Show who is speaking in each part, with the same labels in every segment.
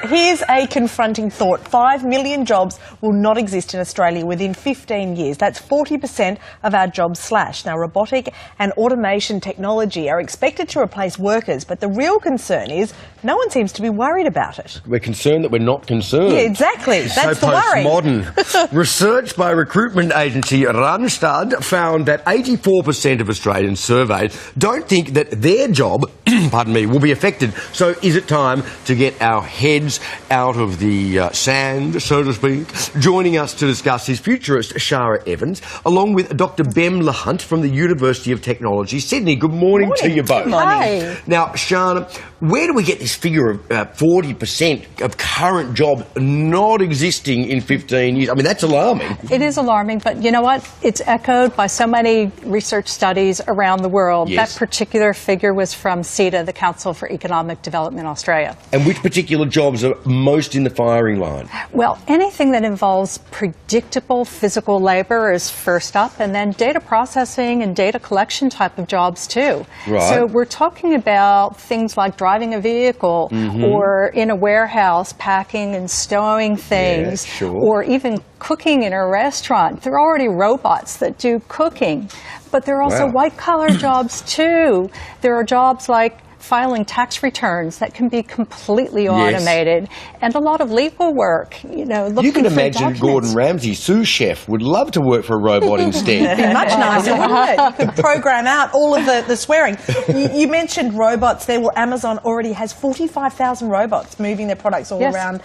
Speaker 1: here's a confronting thought. 5 million jobs will not exist in Australia within 15 years. That's 40% of our jobs slashed. Now, robotic and automation technology are expected to replace workers, but the real concern is no one seems to be worried about it.
Speaker 2: We're concerned that we're not concerned.
Speaker 1: Yeah, exactly. That's
Speaker 2: so
Speaker 1: the worry.
Speaker 2: postmodern. Research by recruitment agency Randstad found that 84% of Australians surveyed don't think that their job, pardon me, will be affected. So is it time to get our heads out of the sand, so to speak? Joining us to discuss is futurist Shara Evans, along with Dr. Bem Lahunt from the University of Technology, Sydney. Good morning to you both.
Speaker 1: Good morning.
Speaker 2: Now, Shana, where do we get this figure of 40% of current jobs not existing in 15 years? I mean, that's alarming.
Speaker 3: It is alarming, but you know what? It's echoed by so many research studies around the world.
Speaker 2: Yes.
Speaker 3: That particular figure was from CETA, the Council for Economic Development Australia.
Speaker 2: And which particular jobs are most in the firing line?
Speaker 3: Well, anything that involves predictable physical labor is first up, and then data processing and data collection type of jobs too.
Speaker 2: Right.
Speaker 3: So we're talking about things like driving a vehicle or in a warehouse packing and stowing things,
Speaker 2: Yeah, sure.
Speaker 3: or even cooking in a restaurant. There are already robots that do cooking, but there are also
Speaker 2: Wow.
Speaker 3: white-collar jobs too. There are jobs like filing tax returns that can be completely automated, and a lot of legal work, you know, looking
Speaker 2: You can
Speaker 3: for
Speaker 2: imagine
Speaker 3: documents.
Speaker 2: Gordon Ramsay, sous chef, would love to work for a robot instead.
Speaker 1: It'd be much nicer, wouldn't it? You could program out all of the swearing. You mentioned robots there. Well, Amazon already has 45,000 robots moving their products all
Speaker 3: Yes.
Speaker 1: around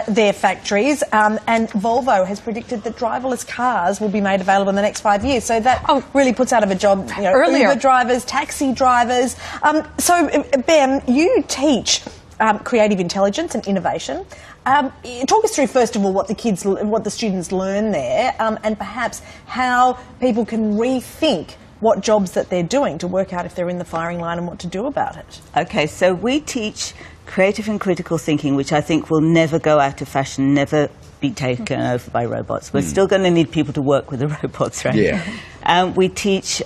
Speaker 1: their factories. And Volvo has predicted that driverless cars will be made available in the next 5 years. So that really puts out of a job, you know,
Speaker 3: Earlier.
Speaker 1: Uber drivers, taxi drivers. So, Bem, you teach creative intelligence and innovation. Talk us through, first of all, what the students learn there, and perhaps how people can rethink what jobs that they're doing to work out if they're in the firing line and what to do about it.
Speaker 4: Okay, so we teach creative and critical thinking, which I think will never go out of fashion, never be taken over by robots. We're still going to need people to work with the robots, right?
Speaker 2: Yeah.
Speaker 4: We teach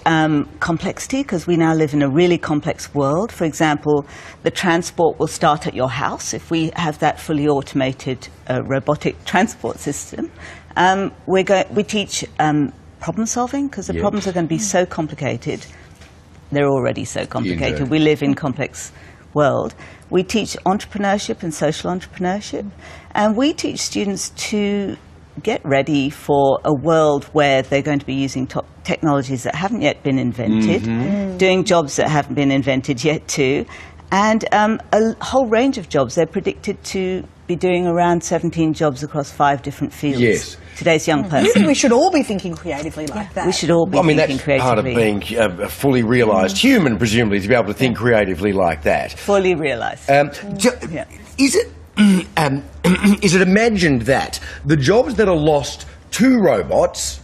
Speaker 4: complexity, because we now live in a really complex world. For example, the transport will start at your house if we have that fully automated robotic transport system. We teach problem solving, because the problems are going to be so complicated. They're already so complicated.
Speaker 2: Indeed.
Speaker 4: We live in a complex world. We teach entrepreneurship and social entrepreneurship, and we teach students to get ready for a world where they're going to be using top technologies that haven't yet been invented, doing jobs that haven't been invented yet too, and a whole range of jobs. They're predicted to be doing around 17 jobs across 5 different fields.
Speaker 2: Yes.
Speaker 4: Today's young person.
Speaker 1: Maybe we should all be thinking creatively like that.
Speaker 4: We should all be thinking
Speaker 2: that's
Speaker 4: creatively.
Speaker 2: part of being a fully realised human, presumably, to be able to think creatively like that.
Speaker 4: Fully realised.
Speaker 2: Is it is it imagined that the jobs that are lost to robots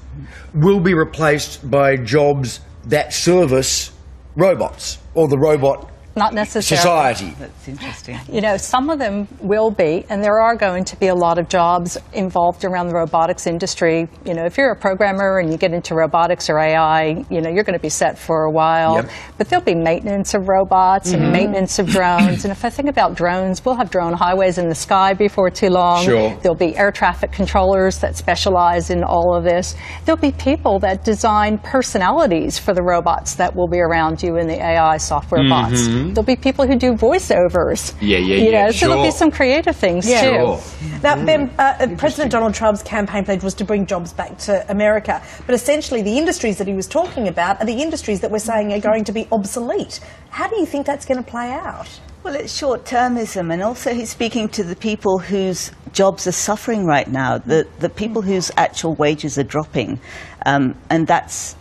Speaker 2: will be replaced by jobs that service robots or the robot
Speaker 3: Not necessarily.
Speaker 2: society?
Speaker 4: That's interesting.
Speaker 3: You know, some of them will be, and there are going to be a lot of jobs involved around the robotics industry. You know, if you're a programmer and you get into robotics or AI, you know, you're going to be set for a while.
Speaker 2: Yep.
Speaker 3: But there'll be maintenance of robots and maintenance of drones. And if I think about drones, we'll have drone highways in the sky before too long.
Speaker 2: Sure.
Speaker 3: There'll be air traffic controllers that specialize in all of this. There'll be people that design personalities for the robots that will be around you in the AI software bots. There'll be people who do voiceovers. You know, so there'll be some creative things too.
Speaker 2: Sure.
Speaker 1: Now, Ben, President Donald Trump's campaign pledge was to bring jobs back to America, but essentially the industries that he was talking about are the industries that we're saying are going to be obsolete. How do you think that's going to play out?
Speaker 4: Well, it's short-termism, and also he's speaking to the people whose jobs are suffering right now, the people whose actual wages are dropping, and that's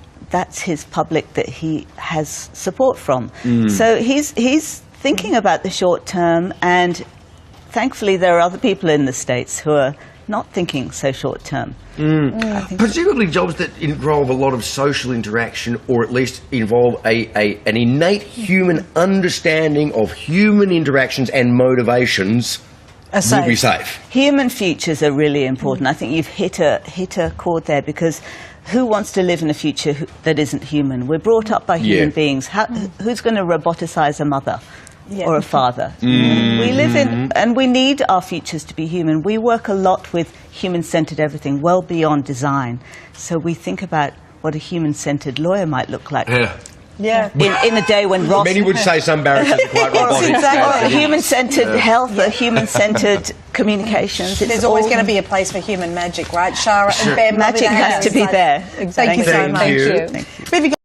Speaker 4: his public that he has support from. So he's thinking about the short term, and thankfully there are other people in the States who are not thinking so short term.
Speaker 2: Presumably jobs that involve a lot of social interaction, or at least involve an innate human understanding of human interactions and motivations will be safe.
Speaker 4: Human features are really important. I think you've hit a chord there, because who wants to live in a future that isn't human? We're brought up by human beings. Who's going to roboticize a mother? or a father. We live in, and we need our futures to be human. We work a lot with human-centered everything, well beyond design. So we think about what a human-centered lawyer might look like.
Speaker 1: Yeah.
Speaker 4: In a day when Ross...
Speaker 2: Many would say some barristers are quite robotic.
Speaker 4: Or human-centered health, or human-centered communications.
Speaker 1: There's always going to be a place for human magic, right, Shara and Ben?
Speaker 4: Magic has to be there.
Speaker 1: Thank you so much.
Speaker 2: Thank you.
Speaker 4: Thank you.